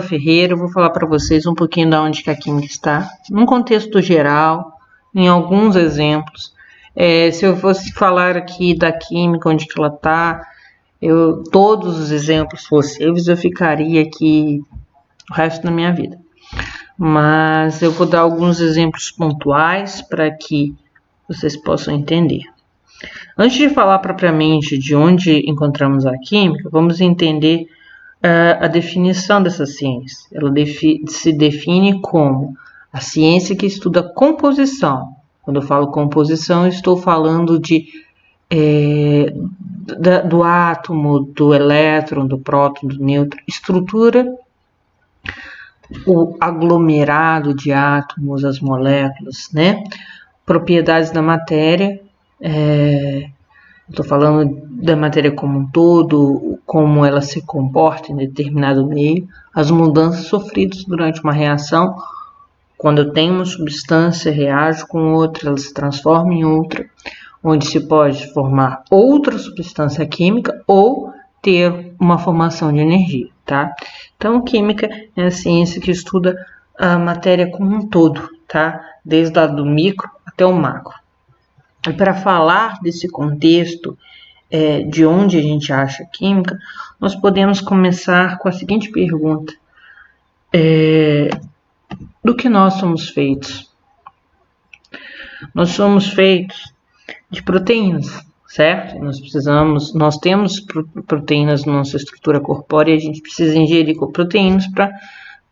Ferreira, eu vou falar para vocês um pouquinho da onde que a química está, num contexto geral, em alguns exemplos. Se eu fosse falar aqui da química, onde que ela está, todos os exemplos possíveis, eu ficaria aqui o resto da minha vida. Mas eu vou dar alguns exemplos pontuais para que vocês possam entender. Antes de falar propriamente de onde encontramos a química, vamos entender a definição dessa ciência. Ela se define como a ciência que estuda composição. Quando eu falo composição, eu estou falando do átomo, do elétron, do próton, do nêutron, estrutura, o aglomerado de átomos, as moléculas, né? Propriedades da matéria, estou falando da matéria como um todo, como ela se comporta em determinado meio, as mudanças sofridas durante uma reação, quando eu tenho uma substância, reage com outra, ela se transforma em outra, onde se pode formar outra substância química ou ter uma formação de energia, tá? Então, química é a ciência que estuda a matéria como um todo, tá? Desde a do micro até o macro. E para falar desse contexto, de onde a gente acha química, nós podemos começar com a seguinte pergunta: do que nós somos feitos? Nós somos feitos de proteínas, certo? Nós temos proteínas na nossa estrutura corpórea e a gente precisa ingerir proteínas para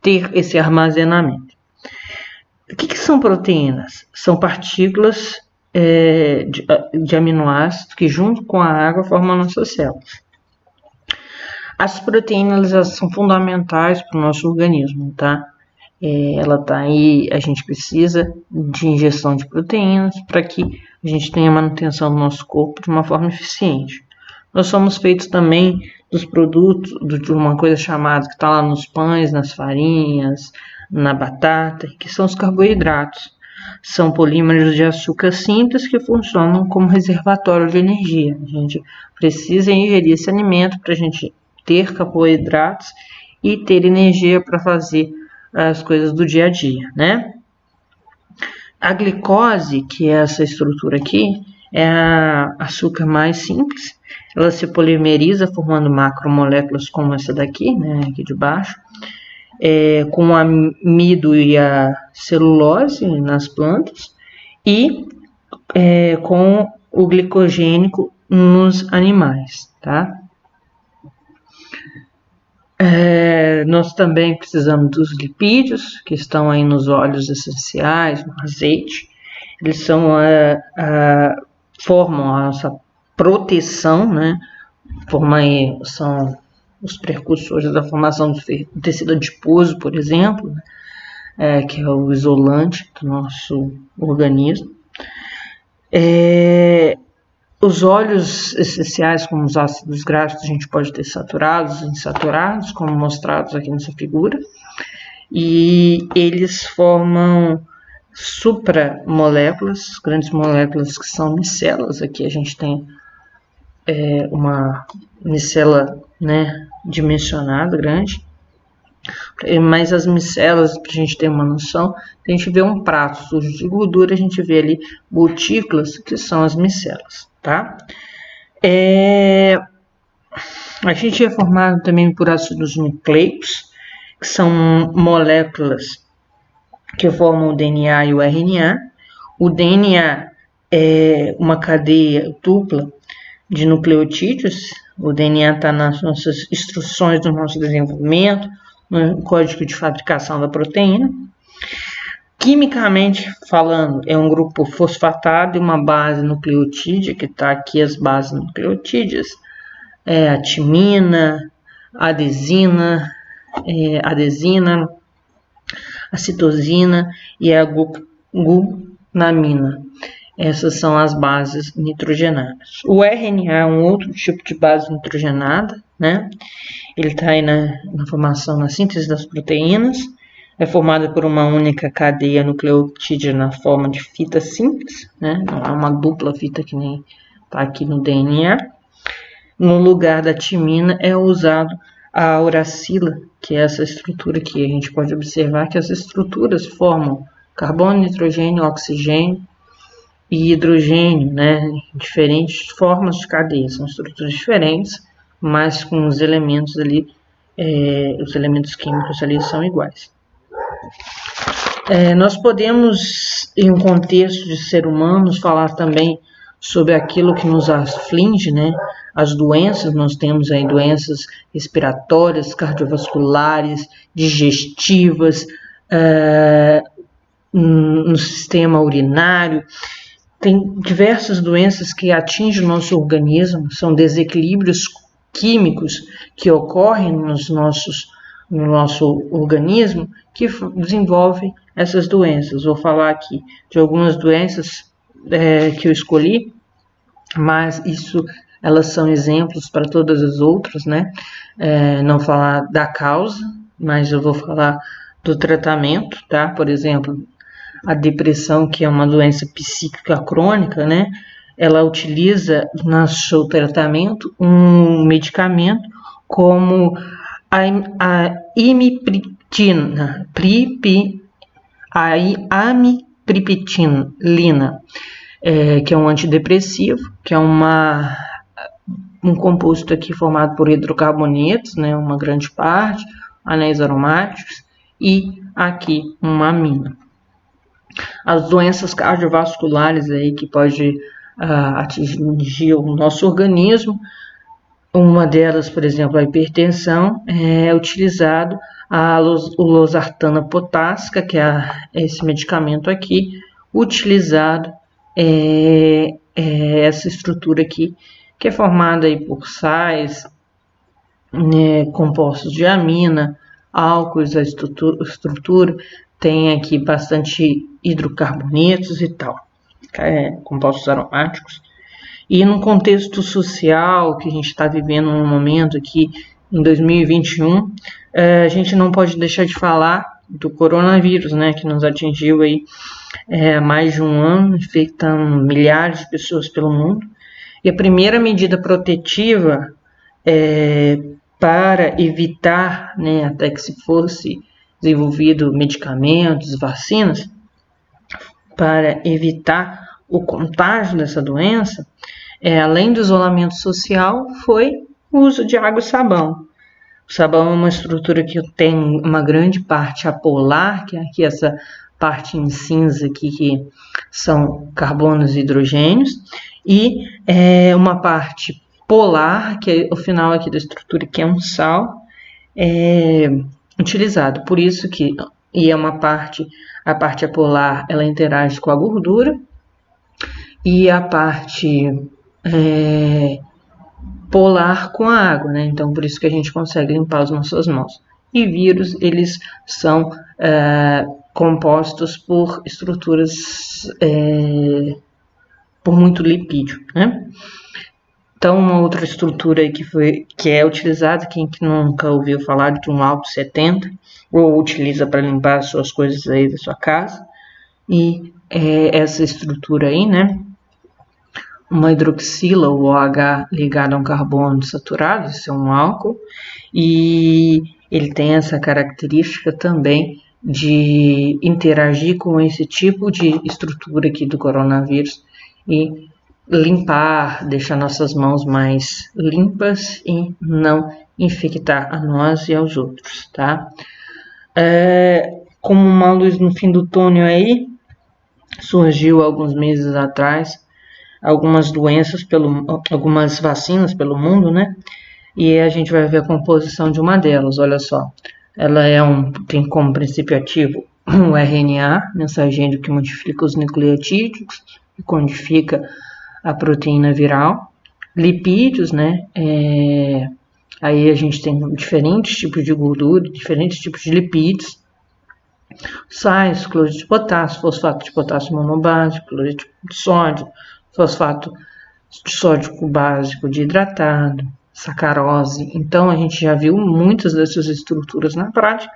ter esse armazenamento. O que são proteínas? São partículas de aminoácidos que, junto com a água, formam a nossa célula. As proteínas são fundamentais para o nosso organismo, tá? Ela tá aí, a gente precisa de ingestão de proteínas para que a gente tenha manutenção do nosso corpo de uma forma eficiente. Nós somos feitos também dos produtos, de uma coisa chamada, que está lá nos pães, nas farinhas, na batata, que são os carboidratos. São polímeros de açúcar simples que funcionam como reservatório de energia. A gente precisa ingerir esse alimento para a gente ter carboidratos e ter energia para fazer as coisas do dia a dia, né? A glicose, que é essa estrutura aqui, é a açúcar mais simples. Ela se polimeriza formando macromoléculas como essa daqui, né, aqui de baixo, com o amido e a celulose nas plantas e com o glicogênico nos animais, tá? Nós também precisamos dos lipídios, que estão aí nos óleos essenciais, no azeite. Eles formam a nossa proteção, né? São os precursores da formação do tecido adiposo, por exemplo, né? Que é o isolante do nosso organismo. Os óleos essenciais, como os ácidos graxos, a gente pode ter saturados e insaturados, como mostrados aqui nessa figura. E eles formam supramoléculas, grandes moléculas que são micelas. Aqui a gente tem uma micela, né, dimensionada, grande. Mas as micelas, para a gente ter uma noção, a gente vê um prato sujo de gordura, a gente vê ali gotículas, que são as micelas, tá? A gente é formado também por ácidos nucleicos, que são moléculas que formam o DNA e o RNA. O DNA é uma cadeia dupla de nucleotídeos. O DNA está nas nossas instruções do nosso desenvolvimento, no código de fabricação da proteína. Quimicamente falando, é um grupo fosfatado e uma base nucleotídea, que está aqui as bases nucleotídeas, a timina, a adesina, a citosina e a guanina. Essas são as bases nitrogenadas. O RNA é um outro tipo de base nitrogenada, né? Ele está aí na formação, na síntese das proteínas. É formada por uma única cadeia nucleotídea na forma de fita simples, né? Não é uma dupla fita que nem está aqui no DNA. No lugar da timina é usado a uracila, que é essa estrutura que a gente pode observar que as estruturas formam carbono, nitrogênio, oxigênio e hidrogênio, né? Diferentes formas de cadeia, são estruturas diferentes, mas com os elementos ali, os elementos químicos ali são iguais. Nós podemos, em um contexto de ser humanos, falar também sobre aquilo que nos aflige, né? As doenças, nós temos aí doenças respiratórias, cardiovasculares, digestivas, no sistema urinário. Tem diversas doenças que atingem o nosso organismo, são desequilíbrios químicos que ocorrem no nosso organismo que desenvolvem essas doenças. Vou falar aqui de algumas doenças que eu escolhi, mas elas são exemplos para todas as outras, né? Não falar da causa, mas eu vou falar do tratamento, tá? Por exemplo, a depressão, que é uma doença psíquica crônica, né? Ela utiliza no seu tratamento um medicamento como a amitriptilina, que é um antidepressivo, que é um composto aqui formado por hidrocarbonetos, né, uma grande parte, anéis aromáticos e aqui uma amina. As doenças cardiovasculares aí que pode atingir o nosso organismo, uma delas, por exemplo, a hipertensão, é utilizado a losartana potássica, que é esse medicamento aqui, utilizado essa estrutura aqui, que é formada aí por sais, né, compostos de amina, álcools, a estrutura tem aqui bastante hidrocarbonetos e tal, compostos aromáticos. E no contexto social que a gente está vivendo no momento aqui, em 2021, a gente não pode deixar de falar do coronavírus, né, que nos atingiu aí há mais de um ano, infectando milhares de pessoas pelo mundo. E a primeira medida protetiva para evitar, né, até que se fosse desenvolvido medicamentos, vacinas, para evitar o contágio dessa doença, além do isolamento social, foi o uso de água e sabão. O sabão é uma estrutura que tem uma grande parte apolar, que é aqui essa parte em cinza aqui, que são carbonos e hidrogênios, e uma parte polar, que é o final aqui da estrutura, que é um sal, utilizado. Por isso que, a parte apolar, ela interage com a gordura, e a parte polar com a água, né? Então, por isso que a gente consegue limpar as nossas mãos. E vírus, eles são compostos por estruturas, por muito lipídio, né? Então, uma outra estrutura aí que é utilizada, quem que nunca ouviu falar de um álcool 70, ou utiliza para limpar as suas coisas aí da sua casa, e essa estrutura aí, né? Uma hidroxila, o OH ligado a um carbono saturado, isso é um álcool, e ele tem essa característica também de interagir com esse tipo de estrutura aqui do coronavírus e limpar, deixar nossas mãos mais limpas e não infectar a nós e aos outros, tá? Como uma luz no fim do túnel aí, surgiu alguns meses atrás algumas algumas vacinas pelo mundo, né? E a gente vai ver a composição de uma delas, olha só. Ela tem como princípio ativo o RNA, mensageiro que modifica os nucleotídeos e codifica a proteína viral. Lipídios, né? Aí a gente tem diferentes tipos de gordura, diferentes tipos de lipídios. Sais, cloreto de potássio, fosfato de potássio monobásico, cloreto de sódio, fosfato de sódio básico de hidratado, sacarose. Então, a gente já viu muitas dessas estruturas na prática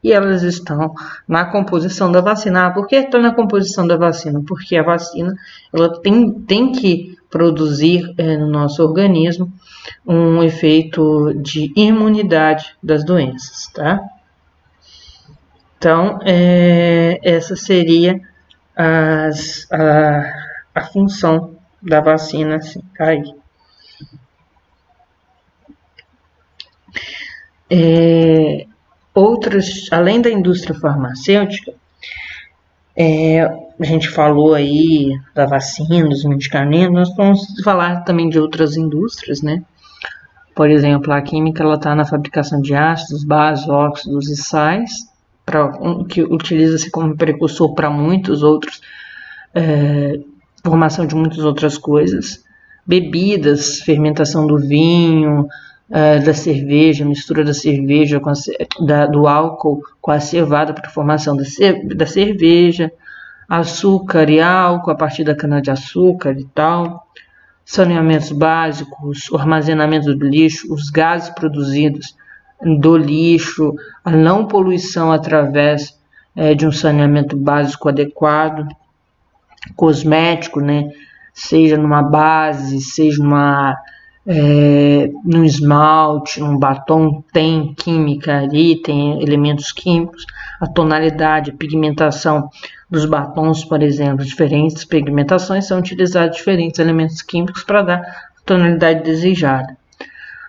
e elas estão na composição da vacina. Por que estão na composição da vacina? Porque a vacina ela tem que produzir no nosso organismo um efeito de imunidade das doenças, tá? Então, essa seria a função da vacina, assim, tá aí. Outras, além da indústria farmacêutica, a gente falou aí da vacina, dos medicamentos, nós vamos falar também de outras indústrias, né? Por exemplo, a química está na fabricação de ácidos, bases, óxidos e sais, que utiliza-se como precursor para muitos outros, formação de muitas outras coisas. Bebidas, fermentação do vinho, da cerveja, mistura da cerveja do álcool com a cevada para a formação da cerveja, açúcar e álcool a partir da cana-de-açúcar e tal, saneamentos básicos, o armazenamento do lixo, os gases produzidos do lixo, a não poluição através de um saneamento básico adequado, cosmético, né? Seja numa base, seja num esmalte, num batom, tem química ali, tem elementos químicos, a tonalidade, a pigmentação dos batons, por exemplo, diferentes pigmentações são utilizados diferentes elementos químicos para dar a tonalidade desejada.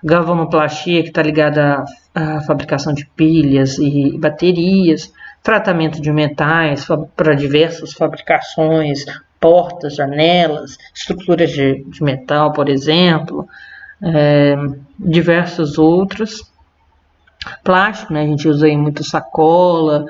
Galvanoplastia, que está ligada à fabricação de pilhas e baterias, tratamento de metais para diversas fabricações, portas, janelas, estruturas de metal, por exemplo, diversas outras. Plástico, né? A gente usa aí muito sacola,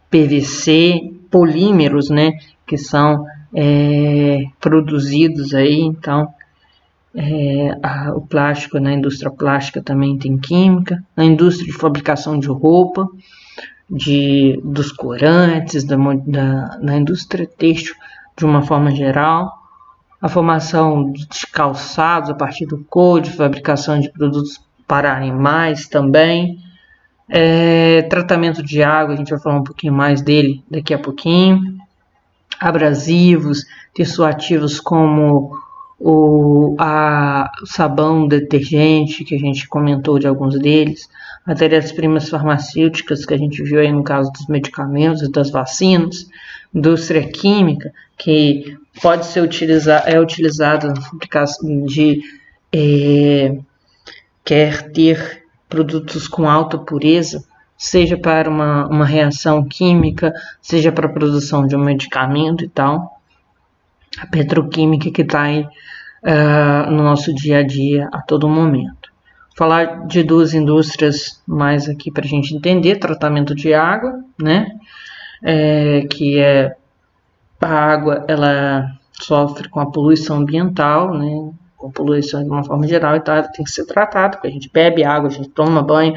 PVC, polímeros, né? Que são produzidos aí, então o plástico, na indústria plástica também tem química, na indústria de fabricação de roupa, dos corantes, na indústria têxtil de uma forma geral, a formação de calçados a partir do couro, de fabricação de produtos para animais também, tratamento de água, a gente vai falar um pouquinho mais dele daqui a pouquinho, abrasivos, dissuasivos como o sabão, detergente, que a gente comentou de alguns deles, matérias-primas farmacêuticas, que a gente viu aí no caso dos medicamentos e das vacinas, indústria química, que pode ser utilizada na fabricação quer ter produtos com alta pureza, seja para uma reação química, seja para a produção de um medicamento e tal. A petroquímica que está aí no nosso dia a dia a todo momento. Falar de duas indústrias mais aqui para a gente entender: tratamento de água, né? Que a água, ela sofre com a poluição ambiental, né? Com poluição de uma forma geral, então ela tem que ser tratada, porque a gente bebe água, a gente toma banho,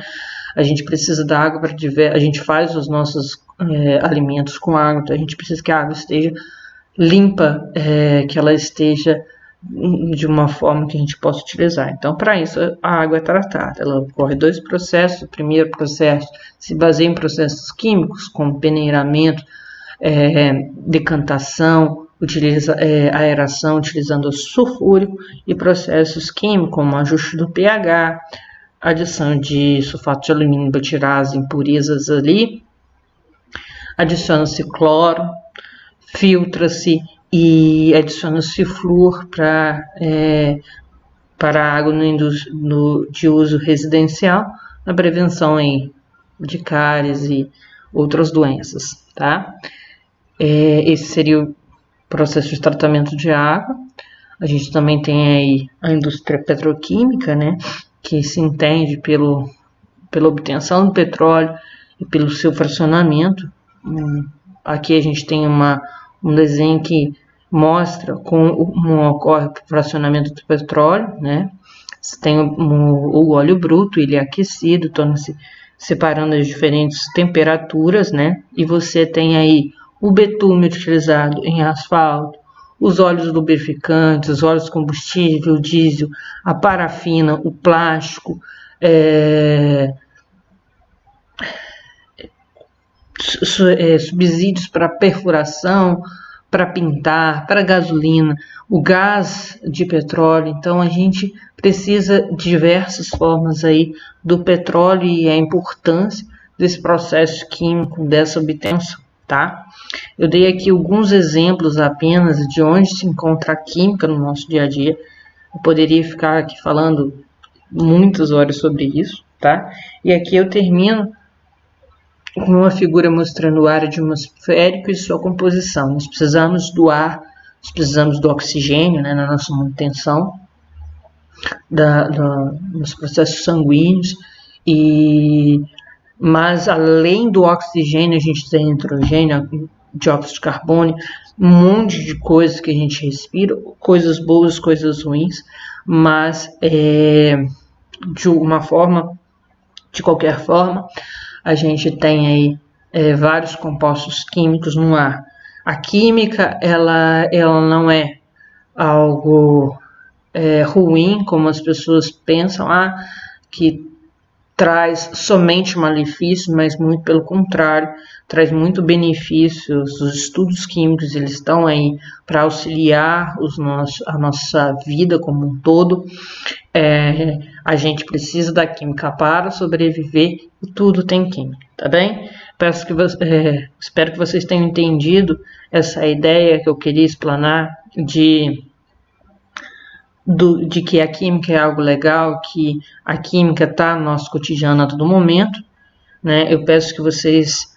a gente precisa da água para a gente faz os nossos alimentos com água, então a gente precisa que a água esteja limpa, que ela esteja de uma forma que a gente possa utilizar. Então, para isso, a água é tratada. Ela ocorre dois processos. O primeiro processo se baseia em processos químicos, como peneiramento, decantação, aeração utilizando o sulfúrico, e processos químicos, como ajuste do pH, adição de sulfato de alumínio para tirar as impurezas ali, adiciona-se cloro, filtra-se e adiciona-se flúor para a água de uso residencial, na prevenção aí de cáries e outras doenças, tá? Esse seria o processo de tratamento de água. A gente também tem aí a indústria petroquímica, né, que se entende pela obtenção do petróleo e pelo seu fracionamento. Aqui a gente tem um desenho que mostra como ocorre o fracionamento do petróleo, né? Você tem o óleo bruto, ele é aquecido, torna-se separando as diferentes temperaturas, né? E você tem aí o betume utilizado em asfalto, os óleos lubrificantes, os óleos combustível, o diesel, a parafina, o plástico, subsídios para perfuração, para pintar, para gasolina, o gás de petróleo. Então a gente precisa de diversas formas aí do petróleo e a importância desse processo químico, dessa obtenção, tá? Eu dei aqui alguns exemplos apenas de onde se encontra a química no nosso dia a dia. Eu poderia ficar aqui falando muitas horas sobre isso, tá? E aqui eu termino com uma figura mostrando o ar atmosférico e sua composição. Nós precisamos do ar, nós precisamos do oxigênio, né, na nossa manutenção nos processos sanguíneos, mas além do oxigênio a gente tem nitrogênio, dióxido de carbono, um monte de coisas que a gente respira, coisas boas, coisas ruins, mas de qualquer forma, a gente tem aí vários compostos químicos no ar. A química, ela não é algo ruim, como as pessoas pensam, que traz somente malefícios, mas muito pelo contrário, traz muito benefícios. Os estudos químicos, eles estão aí para auxiliar a nossa vida como um todo. A gente precisa da química para sobreviver e tudo tem química, tá bem? Espero que vocês tenham entendido essa ideia que eu queria explanar de que a química é algo legal, que a química está no nosso cotidiano a todo momento, né? Eu peço que vocês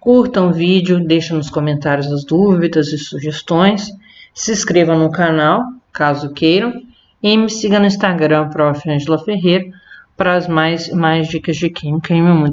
curtam o vídeo, deixem nos comentários as dúvidas e sugestões, se inscrevam no canal, caso queiram, e me siga no Instagram, Prof. Angela Ferreira, para as mais dicas de química em meu mundo.